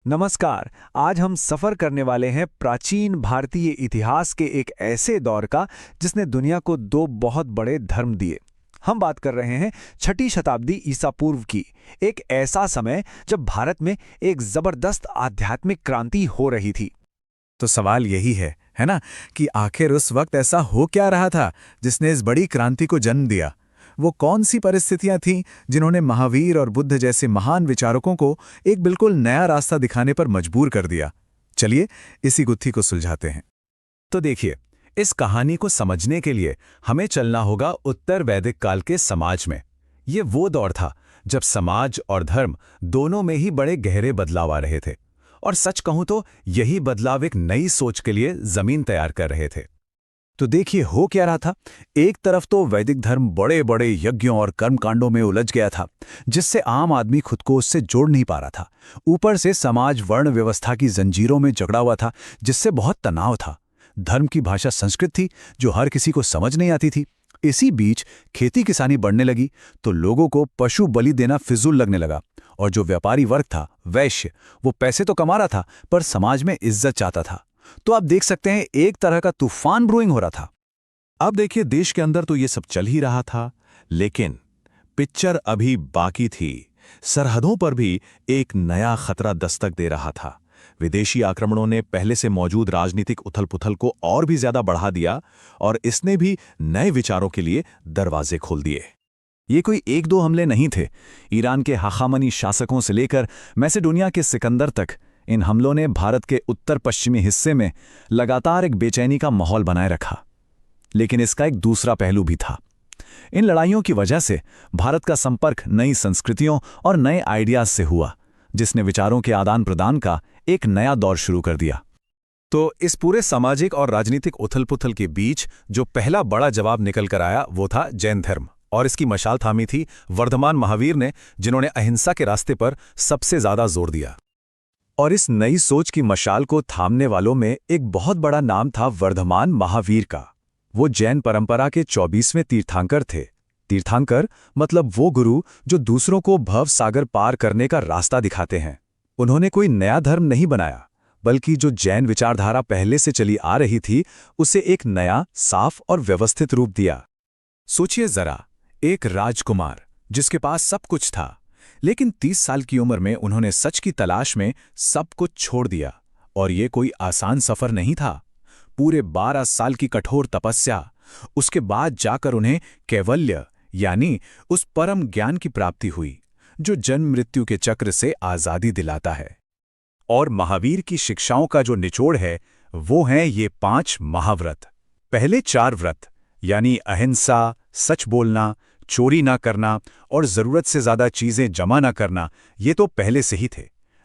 नमस्कार। आज हम सफर करने वाले हैं प्राचीन भारतीय इतिहास के एक ऐसे दौर का जिसने दुनिया को दो बहुत बड़े धर्म दिए। हम बात कर रहे हैं छठी शताब्दी ईसा पूर्व की। एक ऐसा समय जब भारत में एक जबरदस्त आध्यात्मिक क्रांति हो रही थी। तो सवाल यही है ना, कि आखिर उस वक्त ऐसा हो क्या रहा था जिसने इस बड़ी क्रांति को जन्म दिया। वो कौन सी परिस्थितियां थीं जिन्होंने महावीर और बुद्ध जैसे महान विचारकों को एक बिल्कुल नया रास्ता दिखाने पर मजबूर कर दिया। चलिए इसी गुत्थी को सुलझाते हैं। तो देखिए, इस कहानी को समझने के लिए हमें चलना होगा उत्तर वैदिक काल के समाज में। ये वो दौर था जब समाज और धर्म दोनों में ही बड़े गहरे बदलाव आ रहे थे, और सच कहूं तो यही बदलाव एक नई सोच के लिए जमीन तैयार कर रहे थे। तो देखिए हो क्या रहा था। एक तरफ तो वैदिक धर्म बड़े बड़े यज्ञों और कर्मकांडों में उलझ गया था, जिससे आम आदमी खुद को उससे जोड़ नहीं पा रहा था। ऊपर से समाज वर्ण व्यवस्था की जंजीरों में जकड़ा हुआ था, जिससे बहुत तनाव था। धर्म की भाषा संस्कृत थी जो हर किसी को समझ नहीं आती थी। इसी बीच खेती किसानी बढ़ने लगी तो लोगों को पशु बलि देना फिजूल लगने लगा, और जो व्यापारी वर्ग था, वैश्य, वो पैसे तो कमा रहा था पर समाज में इज्जत चाहता था। तो आप देख सकते हैं एक तरह का तूफान ब्रूइंग हो रहा था। अब देखिए, देश के अंदर तो ये सब चल ही रहा था, लेकिन पिक्चर अभी बाकी थी। सरहदों पर भी एक नया खतरा दस्तक दे रहा था। विदेशी आक्रमणों ने पहले से मौजूद राजनीतिक उथल-पुथल को और भी ज्यादा बढ़ा दिया, और इसने भी नए विचारों के लिए दरवाजे खोल दिए। ये कोई एक दो हमले नहीं थे। ईरान के हाखामनी शासकों से लेकर मैसेडोनिया के सिकंदर तक इन हमलों ने भारत के उत्तर पश्चिमी हिस्से में लगातार एक बेचैनी का माहौल बनाए रखा। लेकिन इसका एक दूसरा पहलू भी था। इन लड़ाइयों की वजह से भारत का संपर्क नई संस्कृतियों और नए आइडियाज से हुआ, जिसने विचारों के आदान प्रदान का एक नया दौर शुरू कर दिया। तो इस पूरे सामाजिक और राजनीतिक उथल-पुथल के बीच जो पहला बड़ा जवाब निकल कर आया वो था जैन धर्म, और इसकी मशाल थामी थी वर्धमान महावीर ने, जिन्होंने अहिंसा के रास्ते पर सबसे ज्यादा जोर दिया। और इस नई सोच की मशाल को थामने वालों में एक बहुत बड़ा नाम था वर्धमान महावीर का। वो जैन परंपरा के 24वें तीर्थंकर थे। तीर्थंकर मतलब वो गुरु जो दूसरों को भव सागर पार करने का रास्ता दिखाते हैं। उन्होंने कोई नया धर्म नहीं बनाया, बल्कि जो जैन विचारधारा पहले से चली आ रही थी उसे एक नया, साफ और व्यवस्थित रूप दिया। सोचिए जरा, एक राजकुमार जिसके पास सब कुछ था, लेकिन 30 साल की उम्र में उन्होंने सच की तलाश में सब कुछ छोड़ दिया। और ये कोई आसान सफर नहीं था। पूरे 12 साल की कठोर तपस्या, उसके बाद जाकर उन्हें कैवल्य यानी उस परम ज्ञान की प्राप्ति हुई जो जन्म मृत्यु के चक्र से आजादी दिलाता है। और महावीर की शिक्षाओं का जो निचोड़ है वो हैं ये 5 महाव्रत। पहले 4 व्रत यानी अहिंसा, सच बोलना, चोरी ना करना और जरूरत से ज्यादा चीजें जमा ना करना, ये तो पहले से ही थे।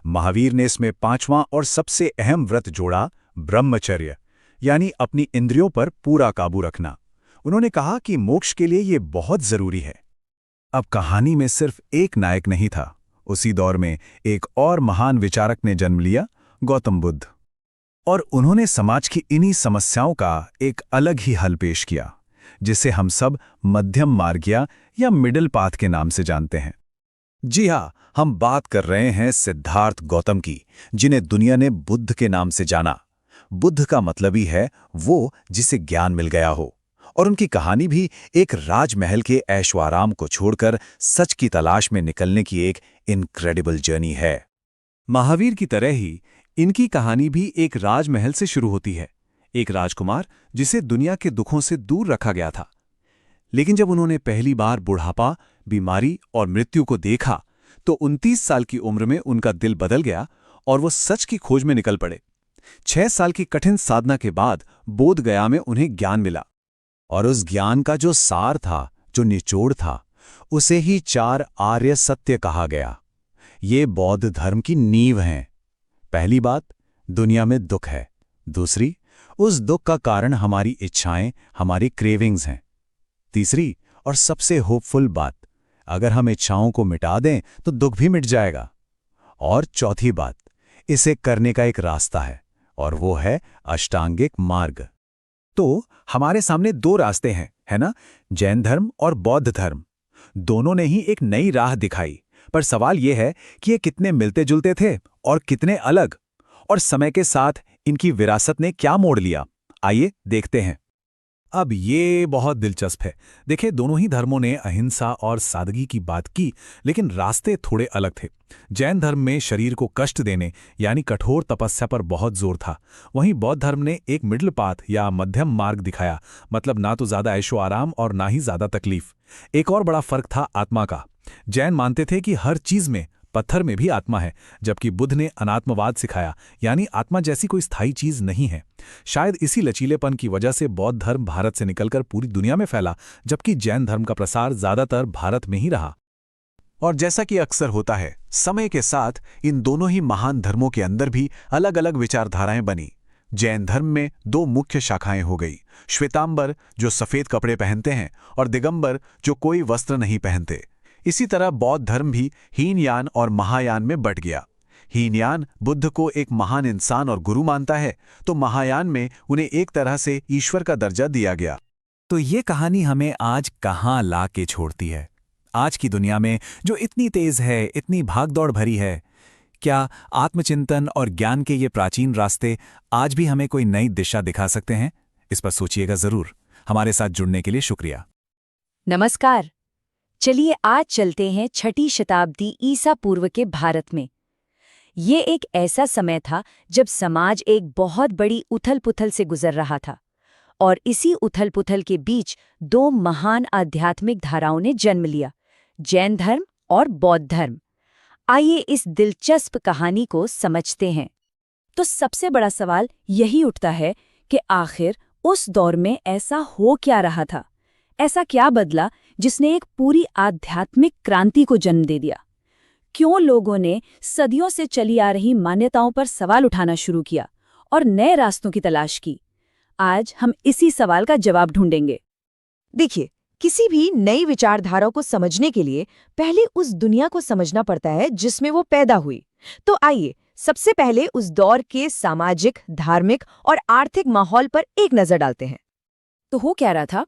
महावीर ने इसमें 5वां और सबसे अहम व्रत जोड़ा, ब्रह्मचर्य यानी अपनी इंद्रियों पर पूरा काबू रखना। उन्होंने कहा कि मोक्ष के लिए ये बहुत जरूरी है। अब कहानी में सिर्फ एक नायक नहीं था। उसी दौर में एक और महान विचारक ने जन्म लिया, गौतम बुद्ध। और उन्होंने समाज की इन्हीं समस्याओं का एक अलग ही हल पेश किया, जिसे हम सब मध्यम मार्गिया या मिडिल पाथ के नाम से जानते हैं। जी हाँ, हम बात कर रहे हैं सिद्धार्थ गौतम की, जिन्हें दुनिया ने बुद्ध के नाम से जाना। बुद्ध का मतलब ही है वो जिसे ज्ञान मिल गया हो। और उनकी कहानी भी एक राजमहल के ऐशोआराम को छोड़कर सच की तलाश में निकलने की एक इनक्रेडिबल जर्नी है। महावीर की तरह ही इनकी कहानी भी एक राजमहल से शुरू होती है। एक राजकुमार जिसे दुनिया के दुखों से दूर रखा गया था, लेकिन जब उन्होंने पहली बार बुढ़ापा, बीमारी और मृत्यु को देखा तो 29 साल की उम्र में उनका दिल बदल गया और वो सच की खोज में निकल पड़े। 6 साल की कठिन साधना के बाद बोध गया में उन्हें ज्ञान मिला, और उस ज्ञान का जो सार था, जो निचोड़ था, उसे ही 4 आर्य सत्य कहा गया। ये बौद्ध धर्म की नींव हैं। पहली बात, दुनिया में दुख है। दूसरी, उस दुख का कारण हमारी इच्छाएं, हमारी क्रेविंग्स हैं। तीसरी और सबसे होपफुल बात, अगर हम इच्छाओं को मिटा दें तो दुख भी मिट जाएगा। और चौथी बात, इसे करने का एक रास्ता है, और वो है अष्टांगिक मार्ग। तो हमारे सामने 2 रास्ते हैं, है ना? जैन धर्म और बौद्ध धर्म। दोनों ने ही एक नई राह दिखाई, पर सवाल यह है कि ये कितने मिलते जुलते थे और कितने अलग, और समय के साथ इनकी विरासत ने क्या मोड़ लिया, आइए देखते हैं। अब ये बहुत दिलचस्प है। देखिए, दोनों ही धर्मों ने अहिंसा और सादगी की बात की, लेकिन रास्ते थोड़े अलग थे। जैन धर्म में शरीर को कष्ट देने यानी कठोर तपस्या पर बहुत जोर था। वहीं बौद्ध धर्म ने एक मिडिल पाथ या मध्यम मार्ग दिखाया, मतलब ना तो ज्यादा ऐशो आराम और ना ही ज्यादा तकलीफ। एक और बड़ा फर्क था आत्मा का। जैन मानते थे कि हर चीज में, पत्थर में भी आत्मा है, जबकि बुद्ध ने अनात्मवाद सिखाया, यानी आत्मा जैसी कोई स्थायी चीज नहीं है। शायद इसी लचीलेपन की वजह से बौद्ध धर्म भारत से निकलकर पूरी दुनिया में फैला, जबकि जैन धर्म का प्रसार ज्यादातर भारत में ही रहा। और जैसा कि अक्सर होता है, समय के साथ इन दोनों ही महान धर्मों के अंदर भी अलग अलग विचारधाराएं बनी। जैन धर्म में दो मुख्य शाखाएं हो गई, श्वेतांबर जो सफेद कपड़े पहनते हैं और दिगंबर जो कोई वस्त्र नहीं पहनते। इसी तरह बौद्ध धर्म भी हीनयान और महायान में बंट गया। हीनयान बुद्ध को एक महान इंसान और गुरु मानता है, तो महायान में उन्हें एक तरह से ईश्वर का दर्जा दिया गया। तो ये कहानी हमें आज कहाँ ला के छोड़ती है? आज की दुनिया में जो इतनी तेज है, इतनी भागदौड़ भरी है, क्या आत्मचिंतन और ज्ञान के ये प्राचीन रास्ते आज भी हमें कोई नई दिशा दिखा सकते हैं? इस पर सोचिएगा जरूर। हमारे साथ जुड़ने के लिए शुक्रिया। नमस्कार। चलिए आज चलते हैं 6ठी शताब्दी ईसा पूर्व के भारत में। ये एक ऐसा समय था जब समाज एक बहुत बड़ी उथल-पुथल से गुजर रहा था, और इसी उथल-पुथल के बीच दो महान आध्यात्मिक धाराओं ने जन्म लिया, जैन धर्म और बौद्ध धर्म। आइए इस दिलचस्प कहानी को समझते हैं। तो सबसे बड़ा सवाल यही उठता है कि आखिर उस दौर में ऐसा हो क्या रहा था? ऐसा क्या बदला जिसने एक पूरी आध्यात्मिक क्रांति को जन्म दे दिया? क्यों लोगों ने सदियों से चली आ रही मान्यताओं पर सवाल उठाना शुरू किया और नए रास्तों की तलाश की? आज हम इसी सवाल का जवाब ढूंढेंगे। देखिए, किसी भी नई विचारधारा को समझने के लिए पहले उस दुनिया को समझना पड़ता है जिसमें वो पैदा हुई। तो आइए सबसे पहले उस दौर के सामाजिक, धार्मिक और आर्थिक माहौल पर एक नजर डालते हैं। तो हो क्या रहा था?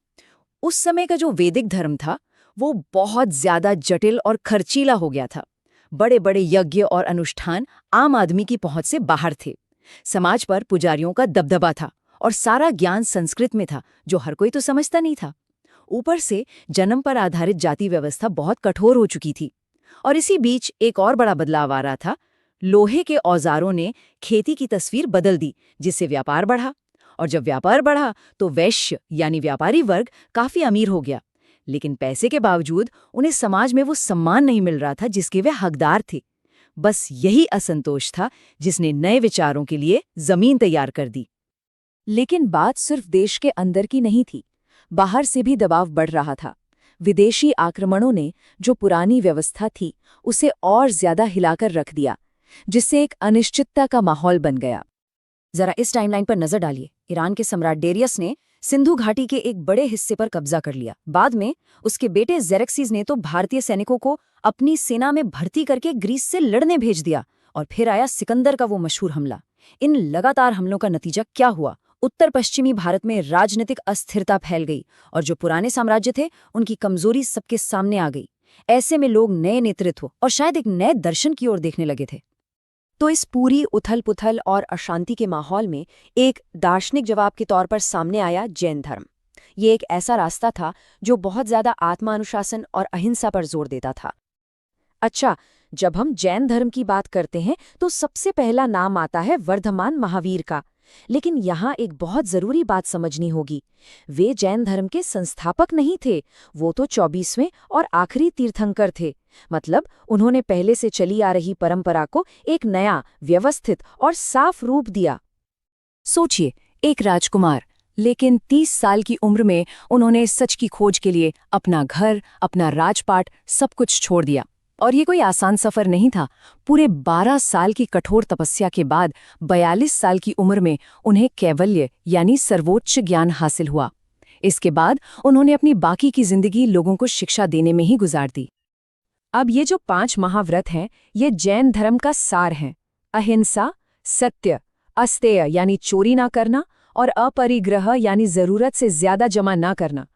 उस समय का जो वैदिक धर्म था वो बहुत ज्यादा जटिल और खर्चीला हो गया था। बड़े बड़े यज्ञ और अनुष्ठान आम आदमी की पहुंच से बाहर थे। समाज पर पुजारियों का दबदबा था और सारा ज्ञान संस्कृत में था, जो हर कोई तो समझता नहीं था। ऊपर से जन्म पर आधारित जाति व्यवस्था बहुत कठोर हो चुकी थी। और इसी बीच एक और बड़ा बदलाव आ रहा था। लोहे के औजारों ने खेती की तस्वीर बदल दी, जिससे व्यापार बढ़ा। और जब व्यापार बढ़ा तो वैश्य यानी व्यापारी वर्ग काफी अमीर हो गया, लेकिन पैसे के बावजूद उन्हें समाज में वो सम्मान नहीं मिल रहा था जिसके वे हकदार थे। बस यही असंतोष था जिसने नए विचारों के लिए जमीन तैयार कर दी। लेकिन बात सिर्फ देश के अंदर की नहीं थी, बाहर से भी दबाव बढ़ रहा था। विदेशी आक्रमणों ने जो पुरानी व्यवस्था थी उसे और ज्यादा हिलाकर रख दिया, जिससे एक अनिश्चितता का माहौल बन गया। जरा इस टाइमलाइन पर नजर डालिए। ईरान के सम्राट डेरियस ने सिंधु घाटी के एक बड़े हिस्से पर कब्जा कर लिया। बाद में उसके बेटे ज़ेरेक्सिस ने तो भारतीय सैनिकों को अपनी सेना में भर्ती करके ग्रीस से लड़ने भेज दिया। और फिर आया सिकंदर का वो मशहूर हमला। इन लगातार हमलों का नतीजा क्या हुआ? उत्तर पश्चिमी भारत में राजनीतिक अस्थिरता फैल गई और जो पुराने साम्राज्य थे उनकी कमजोरी सबके सामने आ गई। ऐसे में लोग नए नेतृत्व और शायद एक नए दर्शन की ओर देखने लगे थे। तो इस पूरी उथल-पुथल और अशांति के माहौल में एक दार्शनिक जवाब के तौर पर सामने आया जैन धर्म। ये एक ऐसा रास्ता था जो बहुत ज्यादा आत्मानुशासन और अहिंसा पर जोर देता था। अच्छा, जब हम जैन धर्म की बात करते हैं तो सबसे पहला नाम आता है वर्धमान महावीर का। लेकिन यहाँ एक बहुत जरूरी बात समझनी होगी। वे जैन धर्म के संस्थापक नहीं थे, वो तो 24वें और आखिरी तीर्थंकर थे। मतलब उन्होंने पहले से चली आ रही परंपरा को एक नया, व्यवस्थित और साफ रूप दिया। सोचिए, एक राजकुमार, लेकिन 30 साल की उम्र में उन्होंने सच की खोज के लिए अपना घर, अपना राजपाट सब कुछ छोड़ दिया। और ये कोई आसान सफर नहीं था। पूरे 12 साल की कठोर तपस्या के बाद 42 साल की उम्र में उन्हें कैवल्य यानी सर्वोच्च ज्ञान हासिल हुआ। इसके बाद उन्होंने अपनी बाकी की जिंदगी लोगों को शिक्षा देने में ही गुजार दी। अब ये जो 5 महाव्रत हैं, ये जैन धर्म का सार हैं। अहिंसा, सत्य, अस्तेय यानी चोरी ना करना और अपरिग्रह यानी जरूरत से ज्यादा जमा ना करना।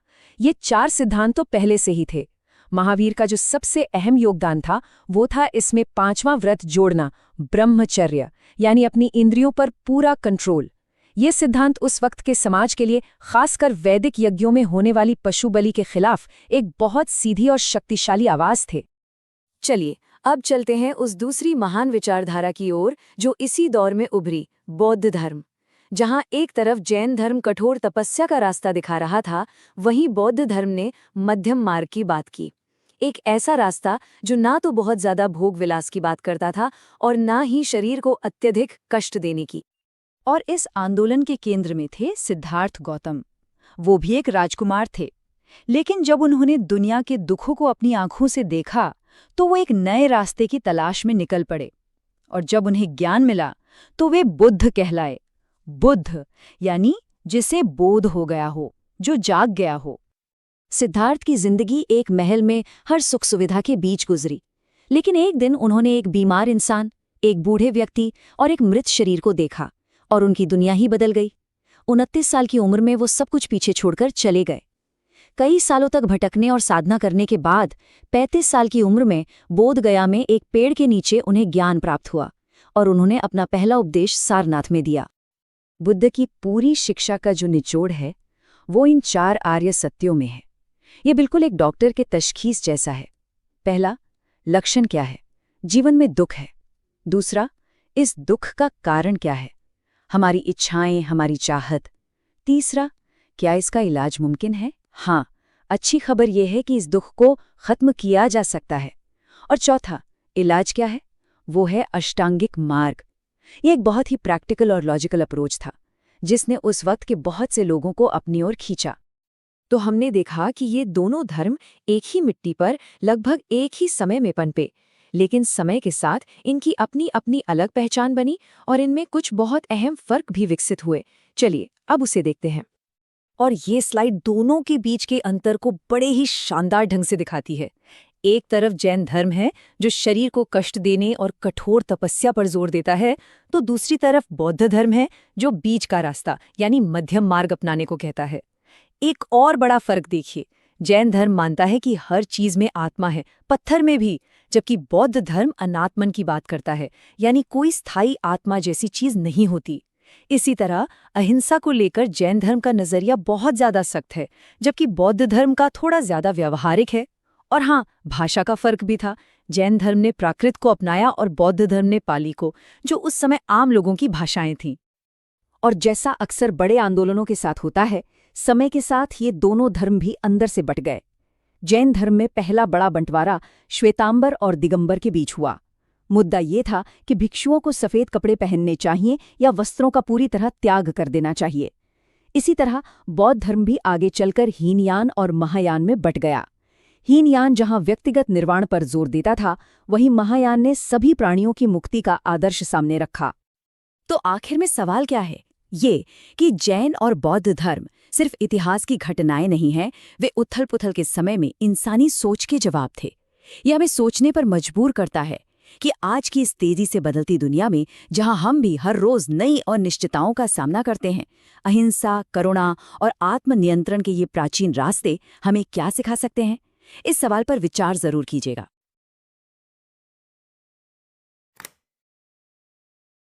ये 4 सिद्धांत तो पहले से ही थे, महावीर का जो सबसे अहम योगदान था वो था इसमें 5वां व्रत जोड़ना, ब्रह्मचर्य, यानी अपनी इंद्रियों पर पूरा कंट्रोल। ये सिद्धांत उस वक्त के समाज के लिए, खासकर वैदिक यज्ञों में होने वाली पशु बलि के खिलाफ एक बहुत सीधी और शक्तिशाली आवाज थे। चलिए अब चलते हैं उस दूसरी महान विचारधारा की ओर जो इसी दौर में उभरी, बौद्ध धर्म। जहां एक तरफ जैन धर्म कठोर तपस्या का रास्ता दिखा रहा था, वहीं बौद्ध धर्म ने मध्यम मार्ग की बात की। एक ऐसा रास्ता जो ना तो बहुत ज्यादा भोग विलास की बात करता था और ना ही शरीर को अत्यधिक कष्ट देने की। और इस आंदोलन के केंद्र में थे सिद्धार्थ गौतम। वो भी एक राजकुमार थे, लेकिन जब उन्होंने दुनिया के दुखों को अपनी आंखों से देखा तो वो एक नए रास्ते की तलाश में निकल पड़े। और जब उन्हें ज्ञान मिला तो वे बुद्ध कहलाए। बुद्ध यानी जिसे बोध हो गया हो, जो जाग गया हो। सिद्धार्थ की जिंदगी एक महल में हर सुख सुविधा के बीच गुजरी, लेकिन एक दिन उन्होंने एक बीमार इंसान, एक बूढ़े व्यक्ति और एक मृत शरीर को देखा और उनकी दुनिया ही बदल गई। 29 साल की उम्र में वो सब कुछ पीछे छोड़कर चले गए। कई सालों तक भटकने और साधना करने के बाद 35 साल की उम्र में बोध गया में एक पेड़ के नीचे उन्हें ज्ञान प्राप्त हुआ और उन्होंने अपना पहला उपदेश सारनाथ में दिया। बुद्ध की पूरी शिक्षा का जो निचोड़ है वो इन 4 आर्य सत्यों में है। ये बिल्कुल एक डॉक्टर के तशखीस जैसा है। पहला, लक्षण क्या है? जीवन में दुख है। दूसरा, इस दुख का कारण क्या है? हमारी इच्छाएं, हमारी चाहत। तीसरा, क्या इसका इलाज मुमकिन है? हाँ, अच्छी खबर यह है कि इस दुख को खत्म किया जा सकता है। और चौथा, इलाज क्या है? वो है अष्टांगिक मार्ग। ये एक बहुत ही प्रैक्टिकल और लॉजिकल अप्रोच था जिसने उस वक्त के बहुत से लोगों को अपनी ओर खींचा। तो हमने देखा कि ये दोनों धर्म एक ही मिट्टी पर लगभग एक ही समय में पनपे, लेकिन समय के साथ इनकी अपनी अपनी अलग पहचान बनी और इनमें कुछ बहुत अहम फर्क भी विकसित हुए। चलिए अब उसे देखते हैं। और ये स्लाइड दोनों के बीच के अंतर को बड़े ही शानदार ढंग से दिखाती है। एक तरफ जैन धर्म है जो शरीर को कष्ट देने और कठोर तपस्या पर जोर देता है, तो दूसरी तरफ बौद्ध धर्म है जो बीच का रास्ता यानी मध्यम मार्ग अपनाने को कहता है। एक और बड़ा फर्क देखिए, जैन धर्म मानता है कि हर चीज में आत्मा है, पत्थर में भी, जबकि बौद्ध धर्म अनात्मन की बात करता है, यानी कोई स्थायी आत्मा जैसी चीज नहीं होती। इसी तरह अहिंसा को लेकर जैन धर्म का नजरिया बहुत ज्यादा सख्त है, जबकि बौद्ध धर्म का थोड़ा ज्यादा व्यावहारिक है। और हाँ, भाषा का फर्क भी था। जैन धर्म ने प्राकृत को अपनाया और बौद्ध धर्म ने पाली को, जो उस समय आम लोगों की भाषाएं थीं। और जैसा अक्सर बड़े आंदोलनों के साथ होता है, समय के साथ ये दोनों धर्म भी अंदर से बट गए। जैन धर्म में पहला बड़ा बंटवारा श्वेतांबर और दिगंबर के बीच हुआ। मुद्दा ये था कि भिक्षुओं को सफेद कपड़े पहनने चाहिए या वस्त्रों का पूरी तरह त्याग कर देना चाहिए। इसी तरह बौद्ध धर्म भी आगे चलकर हीनयान और महायान में बट गया। हीनयान जहां व्यक्तिगत निर्वाण पर जोर देता था, वहीं महायान ने सभी प्राणियों की मुक्ति का आदर्श सामने रखा। तो आखिर में सवाल क्या है? ये कि जैन और बौद्ध धर्म सिर्फ इतिहास की घटनाएं नहीं हैं, वे उथल पुथल के समय में इंसानी सोच के जवाब थे। यह हमें सोचने पर मजबूर करता है कि आज की इस तेजी से बदलती दुनिया में, जहां हम भी हर रोज नई अनिश्चितताओं का सामना करते हैं, अहिंसा, करुणा और आत्मनियंत्रण के ये प्राचीन रास्ते हमें क्या सिखा सकते हैं? इस सवाल पर विचार जरूर कीजिएगा।